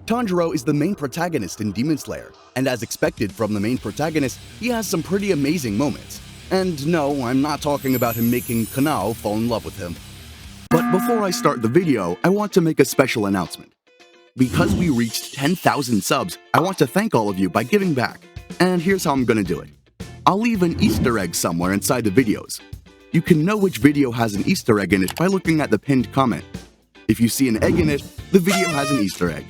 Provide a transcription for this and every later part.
Tanjiro is the main protagonist in Demon Slayer, and as expected from the main protagonist, he has some pretty amazing moments. And no, I'm not talking about him making Kanao fall in love with him. But before I start the video, I want to make a special announcement. Because we reached 10,000 subs, I want to thank all of you by giving back. And here's how I'm gonna do it. I'll leave an Easter egg somewhere inside the videos. You can know which video has an Easter egg in it by looking at the pinned comment. If you see an egg in it, the video has an Easter egg.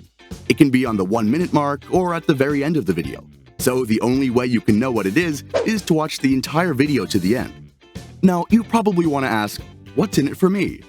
It can be on the 1 minute mark or at the very end of the video. So the only way you can know what it is to watch the entire video to the end. Now, you probably want to ask, what's in it for me?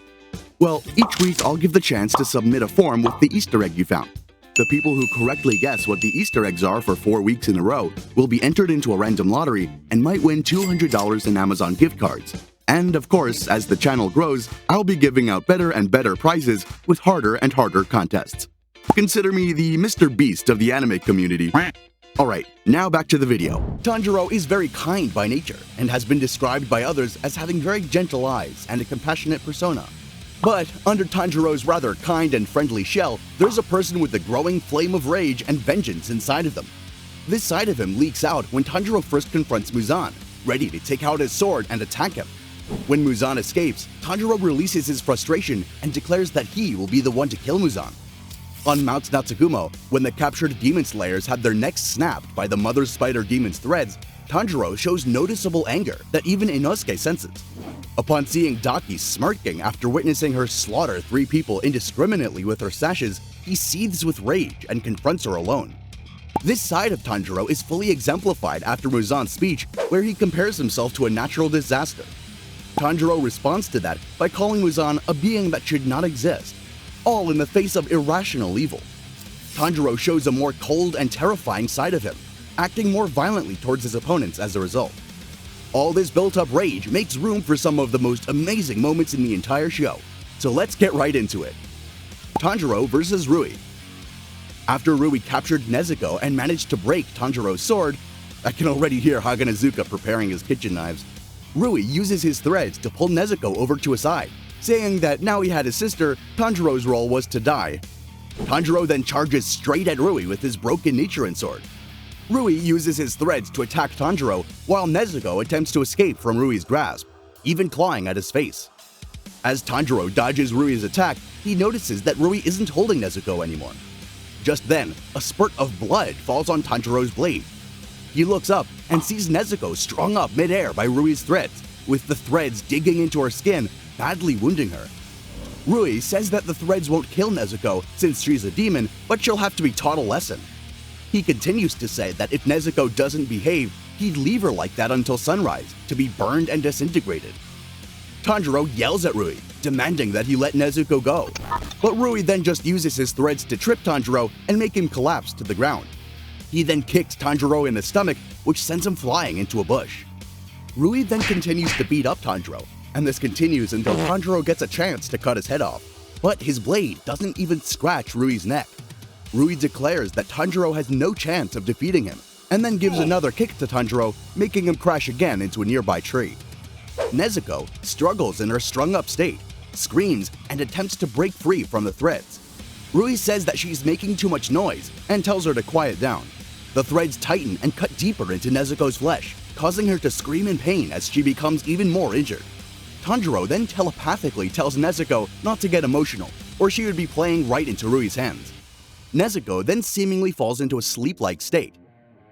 Well, each week I'll give the chance to submit a form with the Easter egg you found. The people who correctly guess what the Easter eggs are for 4 weeks in a row will be entered into a random lottery and might win $200 in Amazon gift cards. And of course, as the channel grows, I'll be giving out better and better prizes with harder and harder contests. Consider me the Mr. Beast of the anime community. Alright, now back to the video. Tanjiro is very kind by nature and has been described by others as having very gentle eyes and a compassionate persona. But under Tanjiro's rather kind and friendly shell, there's a person with a growing flame of rage and vengeance inside of them. This side of him leaks out when Tanjiro first confronts Muzan, ready to take out his sword and attack him. When Muzan escapes, Tanjiro releases his frustration and declares that he will be the one to kill Muzan. On Mount Natsugumo, when the captured demon slayers had their necks snapped by the mother spider demon's threads, Tanjiro shows noticeable anger that even Inosuke senses. Upon seeing Daki smirking after witnessing her slaughter 3 people indiscriminately with her sashes, he seethes with rage and confronts her alone. This side of Tanjiro is fully exemplified after Muzan's speech, where he compares himself to a natural disaster. Tanjiro responds to that by calling Muzan a being that should not exist, all in the face of irrational evil. Tanjiro shows a more cold and terrifying side of him, acting more violently towards his opponents as a result. All this built-up rage makes room for some of the most amazing moments in the entire show, so let's get right into it. Tanjiro vs. Rui. After Rui captured Nezuko and managed to break Tanjiro's sword, I can already hear Haganezuka preparing his kitchen knives. Rui uses his threads to pull Nezuko over to his side, saying that now he had his sister, Tanjiro's role was to die. Tanjiro then charges straight at Rui with his broken Nichiren sword. Rui uses his threads to attack Tanjiro, while Nezuko attempts to escape from Rui's grasp, even clawing at his face. As Tanjiro dodges Rui's attack, he notices that Rui isn't holding Nezuko anymore. Just then, a spurt of blood falls on Tanjiro's blade. He looks up and sees Nezuko strung up midair by Rui's threads, with the threads digging into her skin, badly wounding her. Rui says that the threads won't kill Nezuko since she's a demon, but she'll have to be taught a lesson. He continues to say that if Nezuko doesn't behave, he'd leave her like that until sunrise, to be burned and disintegrated. Tanjiro yells at Rui, demanding that he let Nezuko go. But Rui then just uses his threads to trip Tanjiro and make him collapse to the ground. He then kicks Tanjiro in the stomach, which sends him flying into a bush. Rui then continues to beat up Tanjiro, and this continues until Tanjiro gets a chance to cut his head off. But his blade doesn't even scratch Rui's neck. Rui declares that Tanjiro has no chance of defeating him, and then gives another kick to Tanjiro, making him crash again into a nearby tree. Nezuko struggles in her strung-up state, screams, and attempts to break free from the threads. Rui says that she's making too much noise and tells her to quiet down. The threads tighten and cut deeper into Nezuko's flesh, causing her to scream in pain as she becomes even more injured. Tanjiro then telepathically tells Nezuko not to get emotional, or she would be playing right into Rui's hands. Nezuko then seemingly falls into a sleep-like state.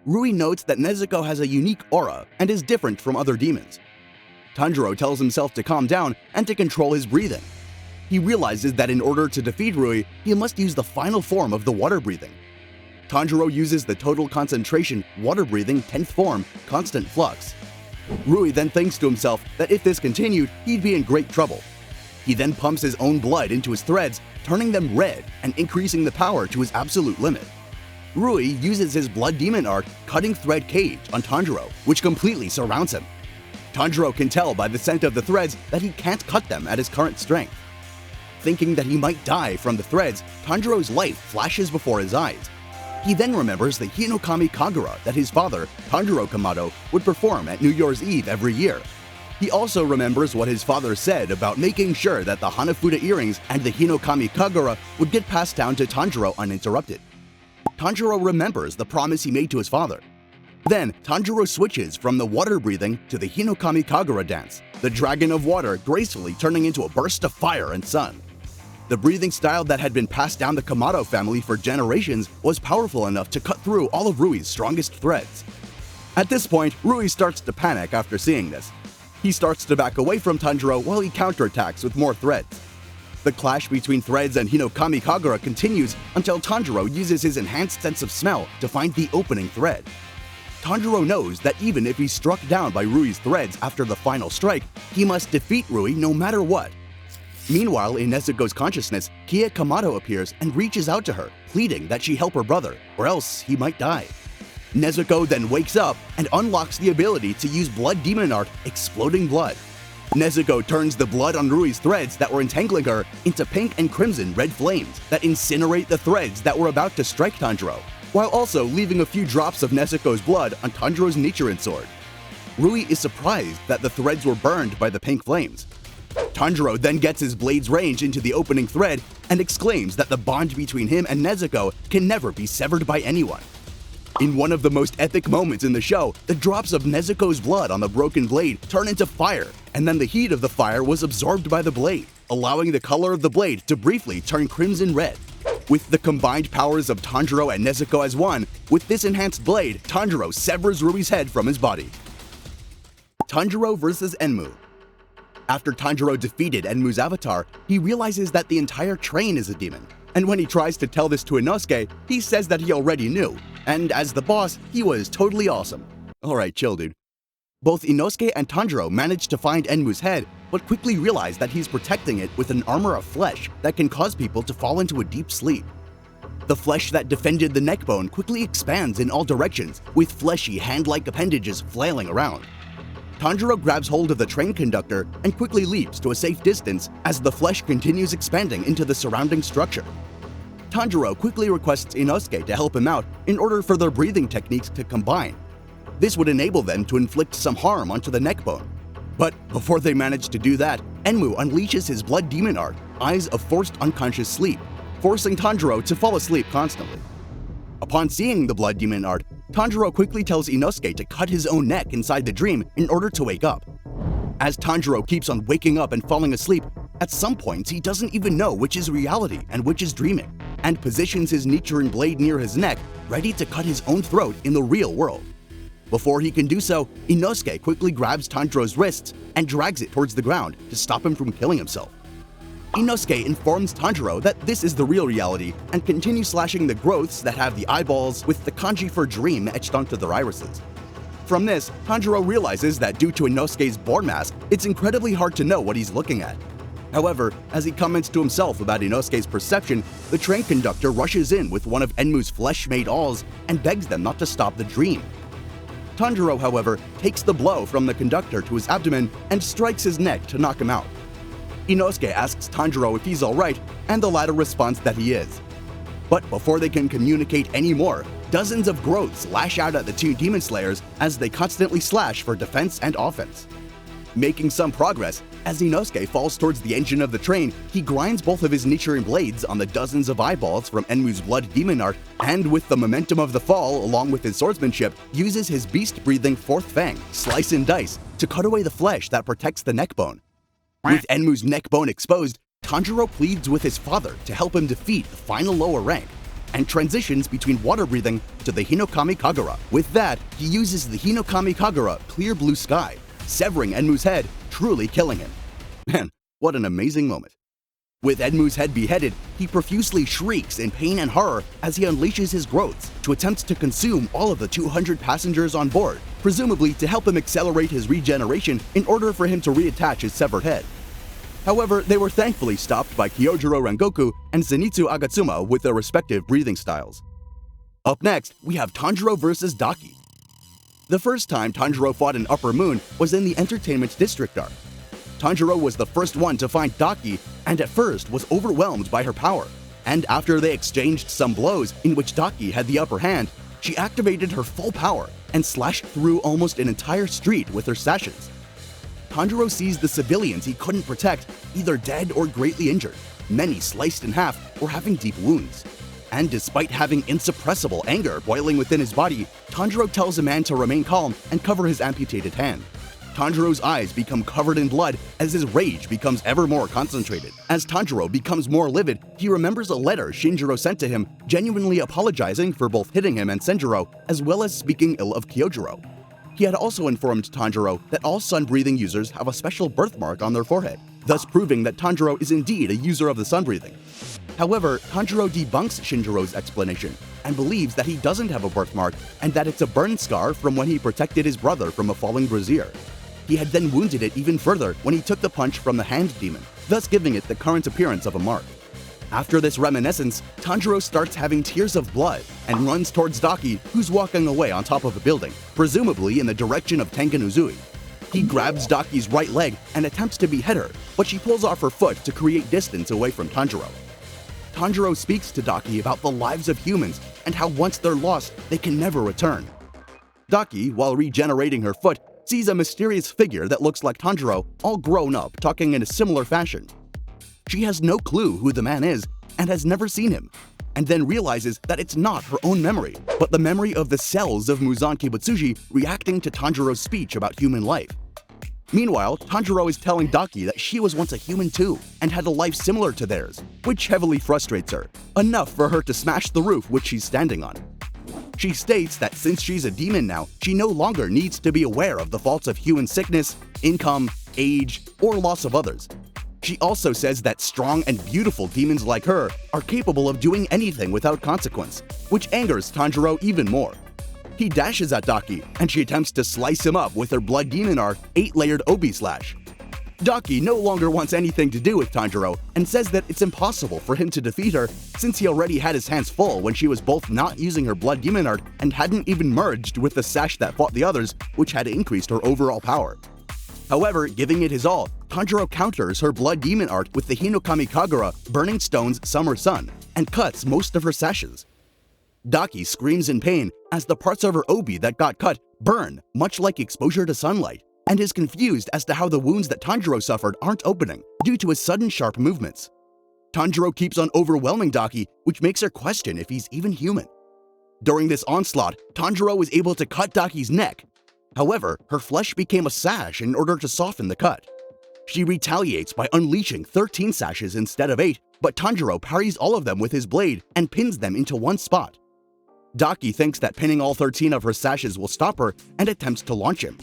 Rui notes that Nezuko has a unique aura and is different from other demons. Tanjiro tells himself to calm down and to control his breathing. He realizes that in order to defeat Rui, he must use the final form of the water breathing. Tanjiro uses the total concentration water breathing 10th form, constant flux. Rui then thinks to himself that if this continued, he'd be in great trouble. He then pumps his own blood into his threads, turning them red and increasing the power to his absolute limit. Rui uses his blood demon art cutting thread cage on Tanjiro, which completely surrounds him. Tanjiro can tell by the scent of the threads that he can't cut them at his current strength. Thinking that he might die from the threads, Tanjiro's life flashes before his eyes. He then remembers the Hinokami Kagura that his father, Tanjiro Kamado, would perform at New Year's Eve every year. He also remembers what his father said about making sure that the Hanafuda earrings and the Hinokami Kagura would get passed down to Tanjiro uninterrupted. Tanjiro remembers the promise he made to his father. Then, Tanjiro switches from the water breathing to the Hinokami Kagura dance, the dragon of water gracefully turning into a burst of fire and sun. The breathing style that had been passed down the Kamado family for generations was powerful enough to cut through all of Rui's strongest threads. At this point, Rui starts to panic after seeing this. He starts to back away from Tanjiro while he counterattacks with more threads. The clash between threads and Hinokami Kagura continues until Tanjiro uses his enhanced sense of smell to find the opening thread. Tanjiro knows that even if he's struck down by Rui's threads after the final strike, he must defeat Rui no matter what. Meanwhile, in Nezuko's consciousness, Kia Kamado appears and reaches out to her, pleading that she help her brother, or else he might die. Nezuko then wakes up and unlocks the ability to use Blood Demon Art, Exploding Blood. Nezuko turns the blood on Rui's threads that were entangling her into pink and crimson red flames that incinerate the threads that were about to strike Tanjiro, while also leaving a few drops of Nezuko's blood on Tanjiro's Nichiren sword. Rui is surprised that the threads were burned by the pink flames. Tanjiro then gets his blade's range into the opening thread and exclaims that the bond between him and Nezuko can never be severed by anyone. In one of the most epic moments in the show, the drops of Nezuko's blood on the broken blade turn into fire, and then the heat of the fire was absorbed by the blade, allowing the color of the blade to briefly turn crimson red. With the combined powers of Tanjiro and Nezuko as one, with this enhanced blade, Tanjiro severs Rui's head from his body. Tanjiro vs. Enmu. After Tanjiro defeated Enmu's avatar, he realizes that the entire train is a demon. And when he tries to tell this to Inosuke, he says that he already knew, and as the boss, he was totally awesome. Alright, chill dude. Both Inosuke and Tanjiro manage to find Enmu's head, but quickly realize that he's protecting it with an armor of flesh that can cause people to fall into a deep sleep. The flesh that defended the neck bone quickly expands in all directions, with fleshy hand-like appendages flailing around. Tanjiro grabs hold of the train conductor and quickly leaps to a safe distance as the flesh continues expanding into the surrounding structure. Tanjiro quickly requests Inosuke to help him out in order for their breathing techniques to combine. This would enable them to inflict some harm onto the neck bone. But before they manage to do that, Enmu unleashes his Blood Demon Art, Eyes of Forced Unconscious Sleep, forcing Tanjiro to fall asleep constantly. Upon seeing the Blood Demon Art, Tanjiro quickly tells Inosuke to cut his own neck inside the dream in order to wake up. As Tanjiro keeps on waking up and falling asleep, at some points he doesn't even know which is reality and which is dreaming, and positions his Nichiren blade near his neck, ready to cut his own throat in the real world. Before he can do so, Inosuke quickly grabs Tanjiro's wrists and drags it towards the ground to stop him from killing himself. Inosuke informs Tanjiro that this is the real reality and continues slashing the growths that have the eyeballs with the kanji for dream etched onto their irises. From this, Tanjiro realizes that due to Inosuke's born mask, it's incredibly hard to know what he's looking at. However, as he comments to himself about Inosuke's perception, the train conductor rushes in with one of Enmu's flesh-made awls and begs them not to stop the dream. Tanjiro, however, takes the blow from the conductor to his abdomen and strikes his neck to knock him out. Inosuke asks Tanjiro if he's alright, and the latter responds that he is. But before they can communicate anymore, dozens of growths lash out at the two demon slayers as they constantly slash for defense and offense. Making some progress, as Inosuke falls towards the engine of the train, he grinds both of his Nichiren blades on the dozens of eyeballs from Enmu's Blood Demon Art, and with the momentum of the fall along with his swordsmanship, uses his beast-breathing fourth fang, Slice and Dice, to cut away the flesh that protects the neck bone. With Enmu's neck bone exposed, Tanjiro pleads with his father to help him defeat the final lower rank, and transitions between water breathing to the Hinokami Kagura. With that, he uses the Hinokami Kagura Clear Blue Sky, severing Enmu's head, truly killing him. Man, what an amazing moment. With Enmu's head beheaded, he profusely shrieks in pain and horror as he unleashes his growths to attempt to consume all of the 200 passengers on board, presumably to help him accelerate his regeneration in order for him to reattach his severed head. However, they were thankfully stopped by Kyojuro Rengoku and Zenitsu Agatsuma with their respective breathing styles. Up next, we have Tanjiro vs. Daki. The first time Tanjiro fought an Upper Moon was in the Entertainment District arc. Tanjiro was the first one to find Daki, and at first was overwhelmed by her power. And after they exchanged some blows in which Daki had the upper hand, she activated her full power and slashed through almost an entire street with her sashes. Tanjiro sees the civilians he couldn't protect either dead or greatly injured, many sliced in half or having deep wounds. And despite having insuppressible anger boiling within his body, Tanjiro tells a man to remain calm and cover his amputated hand. Tanjiro's eyes become covered in blood as his rage becomes ever more concentrated. As Tanjiro becomes more livid, he remembers a letter Shinjiro sent to him, genuinely apologizing for both hitting him and Senjiro, as well as speaking ill of Kyojuro. He had also informed Tanjiro that all sun-breathing users have a special birthmark on their forehead, thus proving that Tanjiro is indeed a user of the sun-breathing. However, Tanjiro debunks Shinjiro's explanation and believes that he doesn't have a birthmark and that it's a burn scar from when he protected his brother from a falling brazier. He had then wounded it even further when he took the punch from the hand demon, thus giving it the current appearance of a mark. After this reminiscence, Tanjiro starts having tears of blood and runs towards Daki, who's walking away on top of a building, presumably in the direction of Tengen Uzui. He grabs Daki's right leg and attempts to behead her, but she pulls off her foot to create distance away from Tanjiro. Tanjiro speaks to Daki about the lives of humans and how once they're lost, they can never return. Daki, while regenerating her foot, sees a mysterious figure that looks like Tanjiro, all grown up, talking in a similar fashion. She has no clue who the man is and has never seen him, and then realizes that it's not her own memory, but the memory of the cells of Muzan Kibutsuji reacting to Tanjiro's speech about human life. Meanwhile, Tanjiro is telling Daki that she was once a human too, and had a life similar to theirs, which heavily frustrates her, enough for her to smash the roof which she's standing on. She states that since she's a demon now, she no longer needs to be aware of the faults of human sickness, income, age, or loss of others. She also says that strong and beautiful demons like her are capable of doing anything without consequence, which angers Tanjiro even more. He dashes at Daki, and she attempts to slice him up with her Blood Demon Art 8-layered Obi Slash. Daki no longer wants anything to do with Tanjiro and says that it's impossible for him to defeat her since he already had his hands full when she was both not using her Blood Demon Art and hadn't even merged with the sash that fought the others, which had increased her overall power. However, giving it his all, Tanjiro counters her Blood Demon Art with the Hinokami Kagura Burning Stone's Summer Sun and cuts most of her sashes. Daki screams in pain as the parts of her obi that got cut burn, much like exposure to sunlight, and is confused as to how the wounds that Tanjiro suffered aren't opening due to his sudden sharp movements. Tanjiro keeps on overwhelming Daki, which makes her question if he's even human. During this onslaught, Tanjiro was able to cut Daki's neck. However, her flesh became a sash in order to soften the cut. She retaliates by unleashing 13 sashes instead of 8, but Tanjiro parries all of them with his blade and pins them into one spot. Daki thinks that pinning all 13 of her sashes will stop her and attempts to launch him.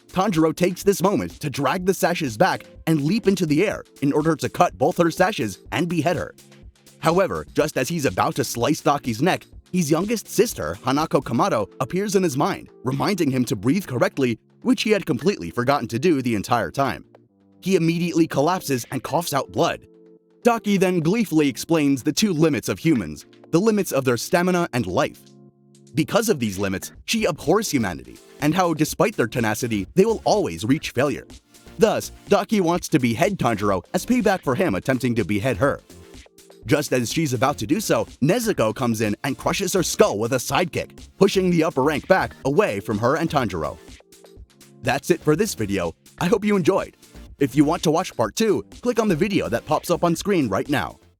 Tanjiro takes this moment to drag the sashes back and leap into the air in order to cut both her sashes and behead her. However, just as he's about to slice Daki's neck, his youngest sister, Hanako Kamado, appears in his mind, reminding him to breathe correctly, which he had completely forgotten to do the entire time. He immediately collapses and coughs out blood. Daki then gleefully explains the two limits of humans, the limits of their stamina and life. Because of these limits, she abhors humanity, and how despite their tenacity, they will always reach failure. Thus, Daki wants to behead Tanjiro as payback for him attempting to behead her. Just as she's about to do so, Nezuko comes in and crushes her skull with a sidekick, pushing the upper rank back away from her and Tanjiro. That's it for this video. I hope you enjoyed. If you want to watch part 2, click on the video that pops up on screen right now.